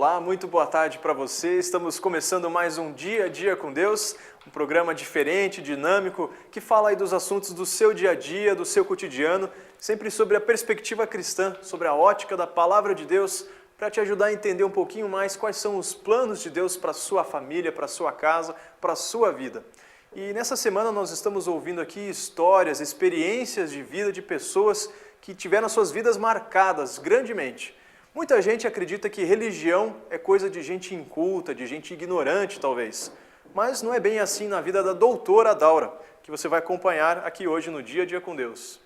Olá, muito boa tarde para você. Estamos começando mais um Dia a Dia com Deus, um programa diferente, dinâmico, que fala aí dos assuntos do seu dia a dia, do seu cotidiano, sempre sobre a perspectiva cristã, sobre a ótica da Palavra de Deus, para te ajudar a entender um pouquinho mais quais são os planos de Deus para a sua família, para a sua casa, para a sua vida. E nessa semana nós estamos ouvindo aqui histórias, experiências de vida de pessoas que tiveram suas vidas marcadas grandemente. Muita gente acredita que religião é coisa de gente inculta, de gente ignorante, talvez. Mas não é bem assim na vida da doutora Daura, que você vai acompanhar aqui hoje no Dia a Dia com Deus.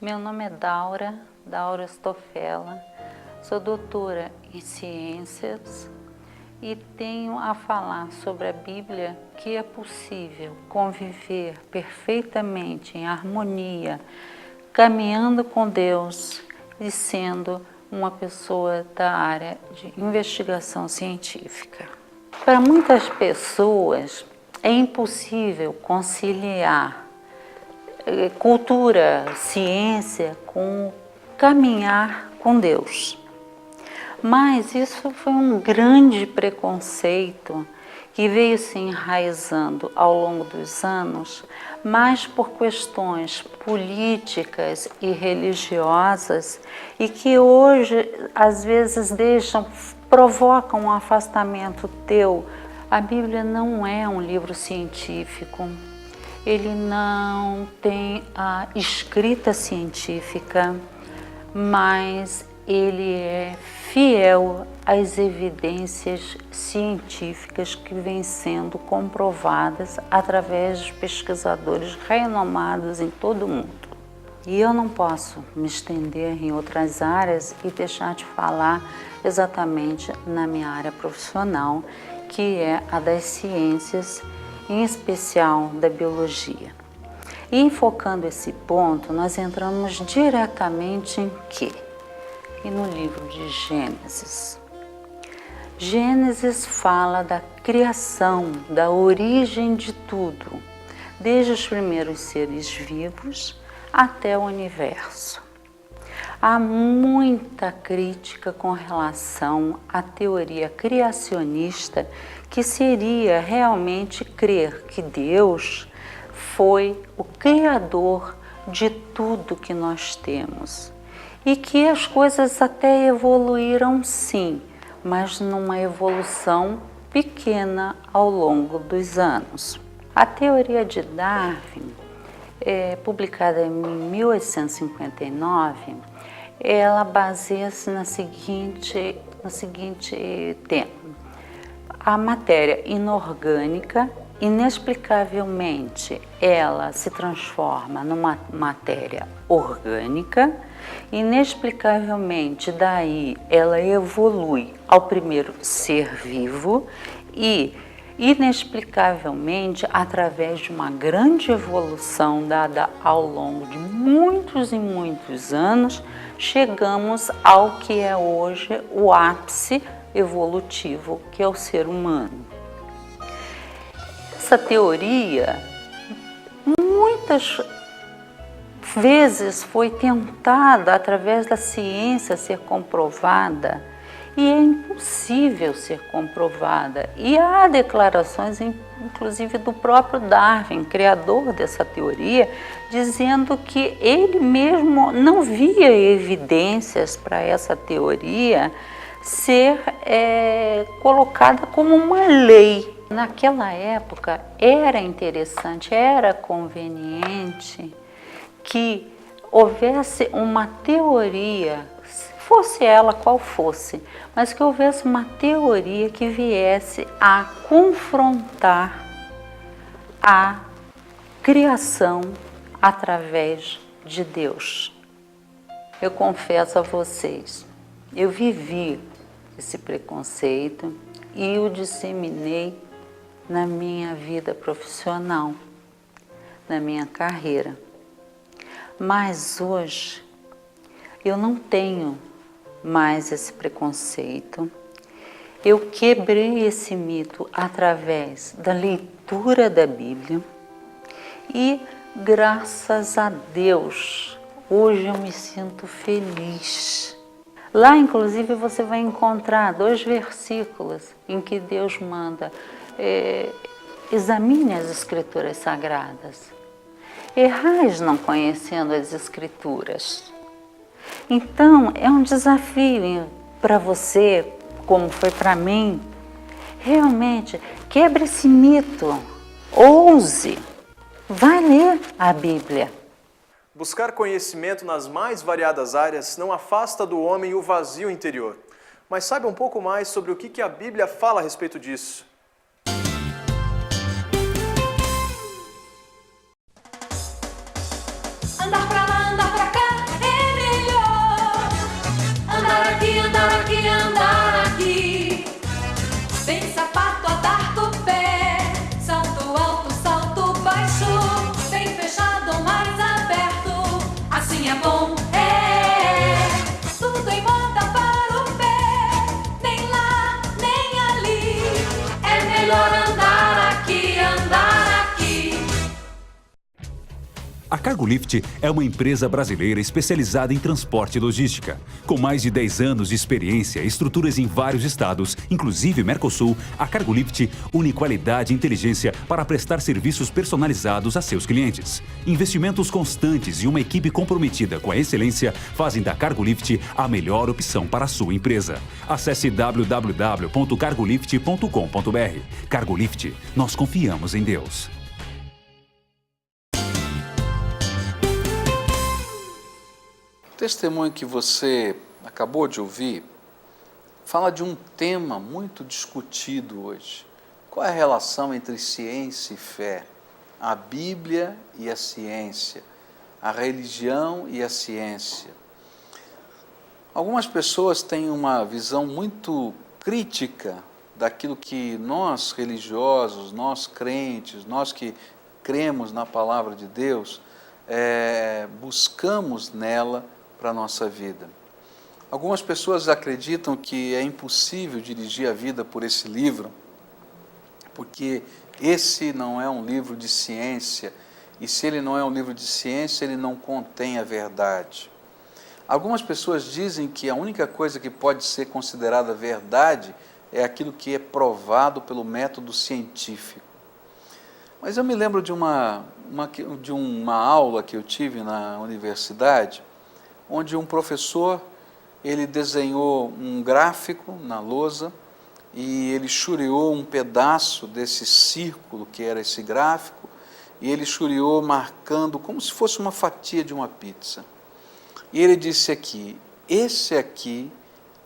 Meu nome é Daura Stoffela, sou doutora em ciências e tenho a falar sobre a Bíblia que é possível conviver perfeitamente em harmonia, caminhando com Deus e sendo uma pessoa da área de investigação científica. Para muitas pessoas é impossível conciliar cultura, ciência com caminhar com Deus. Mas isso foi um grande preconceito que veio se enraizando ao longo dos anos, mais por questões políticas e religiosas e que hoje às vezes provocam um afastamento teu. A Bíblia não é um livro científico. Ele não tem a escrita científica, mas ele é fiel às evidências científicas que vêm sendo comprovadas através de pesquisadores renomados em todo o mundo. E eu não posso me estender em outras áreas e deixar de falar exatamente na minha área profissional, que é a das ciências, em especial da biologia. E enfocando esse ponto, nós entramos diretamente em quê? E no livro de Gênesis. Gênesis fala da criação, da origem de tudo, desde os primeiros seres vivos até o universo. Há muita crítica com relação à teoria criacionista, que seria realmente crer que Deus foi o criador de tudo que nós temos e que as coisas até evoluíram sim, mas numa evolução pequena ao longo dos anos. A teoria de Darwin, publicada em 1859, ela baseia-se no seguinte tema. A matéria inorgânica, inexplicavelmente, ela se transforma numa matéria orgânica, inexplicavelmente, daí ela evolui ao primeiro ser vivo e, inexplicavelmente, através de uma grande evolução dada ao longo de muitos e muitos anos, chegamos ao que é hoje o ápice evolutivo, que é o ser humano. Essa teoria muitas vezes foi tentada através da ciência ser comprovada e é impossível ser comprovada. E há declarações, inclusive do próprio Darwin, criador dessa teoria, dizendo que ele mesmo não via evidências para essa teoria ser colocada como uma lei. Naquela época era interessante, era conveniente que houvesse uma teoria, fosse ela qual fosse, mas que houvesse uma teoria que viesse a confrontar a criação através de Deus. Eu confesso a vocês, eu vivi esse preconceito e o disseminei na minha vida profissional, na minha carreira. Mas hoje eu não tenho mais esse preconceito Eu quebrei esse mito através da leitura da Bíblia e, graças a Deus, hoje eu me sinto feliz. Lá, inclusive, você vai encontrar 2 versículos em que Deus manda: examine as Escrituras Sagradas. Errais não conhecendo as Escrituras. Então, é um desafio para você, como foi para mim. Realmente, quebre esse mito, ouse, vai ler a Bíblia. Buscar conhecimento nas mais variadas áreas não afasta do homem o vazio interior. Mas saiba um pouco mais sobre o que a Bíblia fala a respeito disso. Andar pra lá, andar pra cá é melhor. Andar aqui, andar aqui, andar aqui. Sem sapato a dar com pé. Salto alto, salto baixo. Bem fechado ou mais aberto. Assim é bom, tudo em moda para o pé. Nem lá, nem ali. É melhor andar aqui, andar aqui. A Cargolift é uma empresa brasileira especializada em transporte e logística. Com mais de 10 anos de experiência e estruturas em vários estados, inclusive Mercosul, a Cargolift une qualidade e inteligência para prestar serviços personalizados a seus clientes. Investimentos constantes e uma equipe comprometida com a excelência fazem da Cargolift a melhor opção para a sua empresa. Acesse www.cargolift.com.br. Cargolift, nós confiamos em Deus. O testemunho que você acabou de ouvir fala de um tema muito discutido hoje. Qual é a relação entre ciência e fé? A Bíblia e a ciência, a religião e a ciência. Algumas pessoas têm uma visão muito crítica daquilo que nós religiosos, nós crentes, nós que cremos na palavra de Deus, buscamos nela para a nossa vida. Algumas pessoas acreditam que é impossível dirigir a vida por esse livro, porque esse não é um livro de ciência, e se ele não é um livro de ciência, ele não contém a verdade. Algumas pessoas dizem que a única coisa que pode ser considerada verdade é aquilo que é provado pelo método científico. Mas eu me lembro de uma aula que eu tive na universidade, onde um professor, ele desenhou um gráfico na lousa e ele chureou um pedaço desse círculo que era esse gráfico, e ele chureou marcando como se fosse uma fatia de uma pizza. E ele disse aqui: esse aqui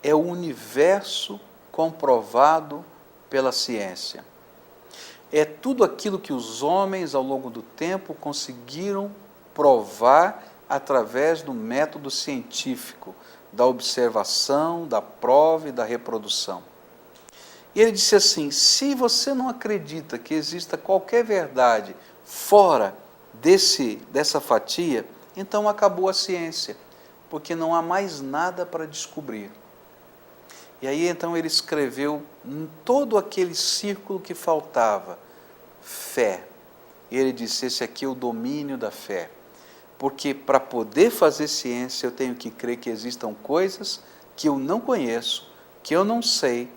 é o universo comprovado pela ciência. É tudo aquilo que os homens ao longo do tempo conseguiram provar através do método científico, da observação, da prova e da reprodução. E ele disse assim: se você não acredita que exista qualquer verdade fora dessa fatia, então acabou a ciência, porque não há mais nada para descobrir. E aí então ele escreveu em todo aquele círculo que faltava, fé. E ele disse: esse aqui é o domínio da fé. Porque para poder fazer ciência eu tenho que crer que existam coisas que eu não conheço, que eu não sei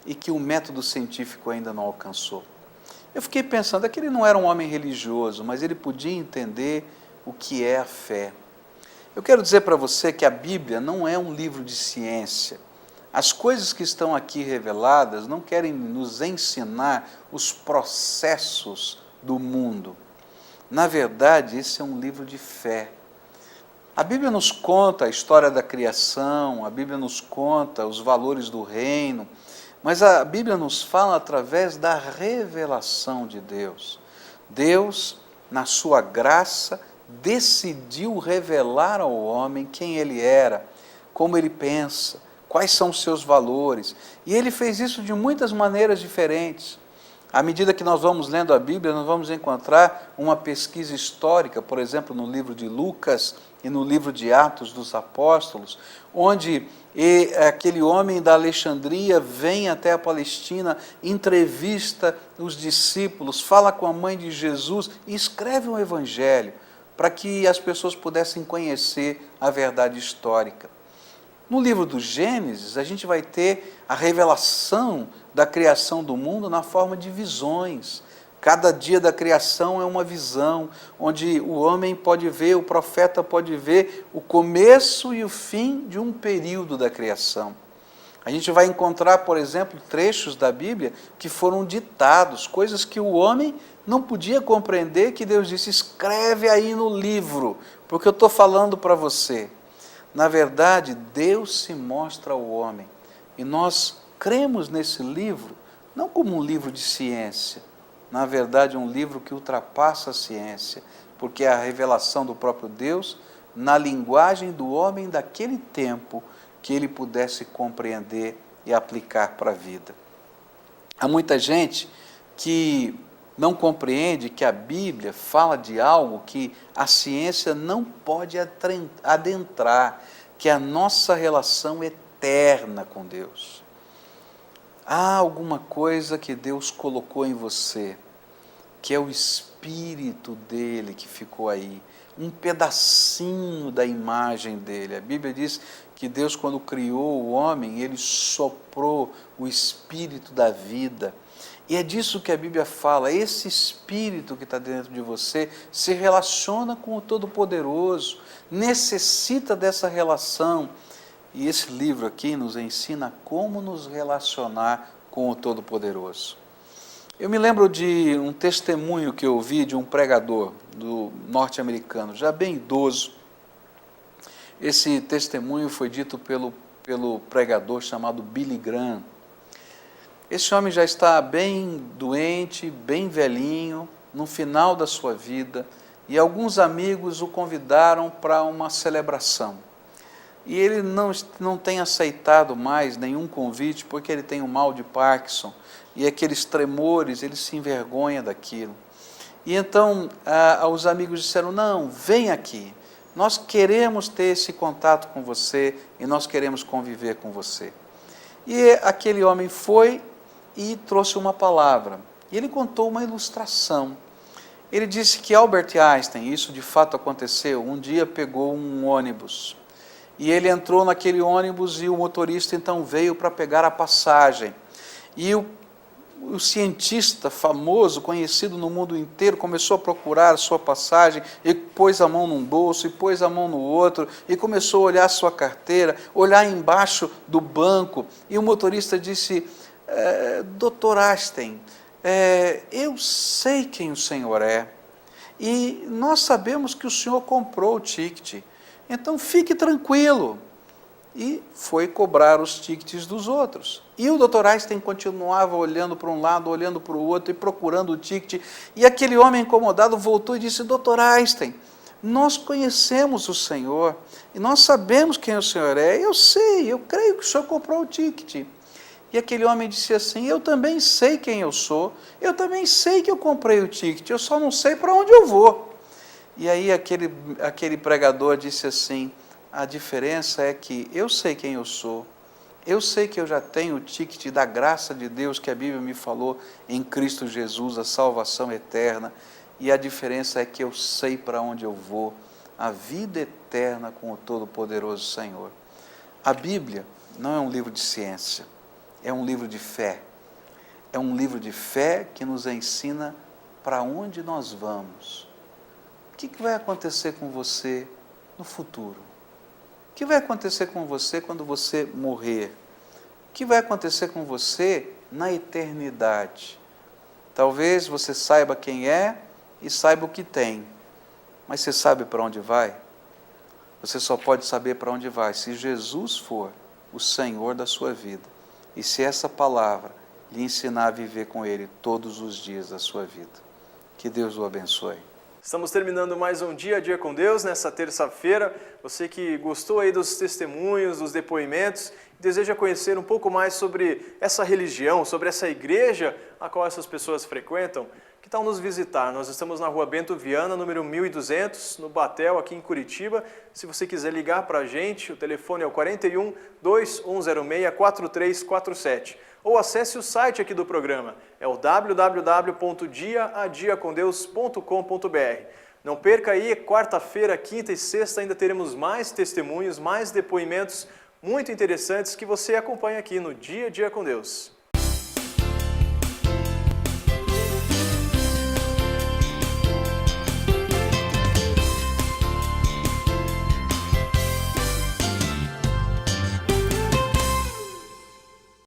e que o método científico ainda não alcançou. Eu fiquei pensando, aquele não era um homem religioso, mas ele podia entender o que é a fé. Eu quero dizer para você que a Bíblia não é um livro de ciência. As coisas que estão aqui reveladas não querem nos ensinar os processos do mundo. Na verdade, esse é um livro de fé. A Bíblia nos conta a história da criação, a Bíblia nos conta os valores do reino, mas a Bíblia nos fala através da revelação de Deus. Deus, na sua graça, decidiu revelar ao homem quem ele era, como ele pensa, quais são os seus valores. E ele fez isso de muitas maneiras diferentes. À medida que nós vamos lendo a Bíblia, nós vamos encontrar uma pesquisa histórica, por exemplo, no livro de Lucas e no livro de Atos dos Apóstolos, onde aquele homem da Alexandria vem até a Palestina, entrevista os discípulos, fala com a mãe de Jesus e escreve um evangelho para que as pessoas pudessem conhecer a verdade histórica. No livro do Gênesis, a gente vai ter a revelação da criação do mundo na forma de visões. Cada dia da criação é uma visão, onde o homem pode ver, o profeta pode ver o começo e o fim de um período da criação. A gente vai encontrar, por exemplo, trechos da Bíblia que foram ditados, coisas que o homem não podia compreender, que Deus disse, escreve aí no livro, porque eu estou falando para você. Na verdade, Deus se mostra ao homem, e nós cremos nesse livro, não como um livro de ciência, na verdade um livro que ultrapassa a ciência, porque é a revelação do próprio Deus na linguagem do homem daquele tempo, que ele pudesse compreender e aplicar para a vida. Há muita gente que não compreende que a Bíblia fala de algo que a ciência não pode adentrar, que é a nossa relação eterna com Deus. Há alguma coisa que Deus colocou em você, que é o Espírito dele que ficou aí, um pedacinho da imagem dele. A Bíblia diz que Deus, quando criou o homem, ele soprou o Espírito da vida. E é disso que a Bíblia fala, esse Espírito que está dentro de você se relaciona com o Todo-Poderoso, necessita dessa relação. E esse livro aqui nos ensina como nos relacionar com o Todo-Poderoso. Eu me lembro de um testemunho que eu ouvi de um pregador norte-americano, já bem idoso. Esse testemunho foi dito pelo pregador chamado Billy Graham. Esse homem já está bem doente, bem velhinho, no final da sua vida, e alguns amigos o convidaram para uma celebração. E ele não tem aceitado mais nenhum convite, porque ele tem o mal de Parkinson, e aqueles tremores, ele se envergonha daquilo. E então os amigos disseram, não, vem aqui, nós queremos ter esse contato com você, e nós queremos conviver com você. E aquele homem foi e trouxe uma palavra, e ele contou uma ilustração. Ele disse que Albert Einstein, isso de fato aconteceu, um dia pegou um ônibus, e ele entrou naquele ônibus e o motorista então veio para pegar a passagem. E o cientista famoso, conhecido no mundo inteiro, começou a procurar a sua passagem, e pôs a mão num bolso, e pôs a mão no outro, e começou a olhar a sua carteira, olhar embaixo do banco, e o motorista disse, Dr. Einstein, eu sei quem o senhor é, e nós sabemos que o senhor comprou o ticket, então fique tranquilo. E foi cobrar os tickets dos outros. E o Dr. Einstein continuava olhando para um lado, olhando para o outro e procurando o ticket. E aquele homem incomodado voltou e disse, Dr. Einstein, nós conhecemos o senhor e nós sabemos quem o senhor é. Eu sei, eu creio que o senhor comprou o ticket. E aquele homem disse assim, eu também sei quem eu sou, eu também sei que eu comprei o ticket, eu só não sei para onde eu vou. E aí aquele pregador disse assim, a diferença é que eu sei quem eu sou, eu sei que eu já tenho o ticket da graça de Deus que a Bíblia me falou em Cristo Jesus, a salvação eterna, e a diferença é que eu sei para onde eu vou, a vida eterna com o Todo-Poderoso Senhor. A Bíblia não é um livro de ciência, é um livro de fé. É um livro de fé que nos ensina para onde nós vamos. O que vai acontecer com você no futuro? O que vai acontecer com você quando você morrer? O que vai acontecer com você na eternidade? Talvez você saiba quem é e saiba o que tem, mas você sabe para onde vai? Você só pode saber para onde vai se Jesus for o Senhor da sua vida e se essa palavra lhe ensinar a viver com Ele todos os dias da sua vida. Que Deus o abençoe. Estamos terminando mais um Dia a Dia com Deus nessa terça-feira. Você que gostou aí dos testemunhos, dos depoimentos, deseja conhecer um pouco mais sobre essa religião, sobre essa igreja a qual essas pessoas frequentam, que tal nos visitar? Nós estamos na Rua Bento Viana, número 1200, no Batel, aqui em Curitiba. Se você quiser ligar para a gente, o telefone é o 41 2106 4347. Ou acesse o site aqui do programa, é o www.diaadiacomdeus.com.br. Não perca aí, quarta-feira, quinta e sexta ainda teremos mais testemunhos, mais depoimentos muito interessantes que você acompanha aqui no Dia a Dia com Deus.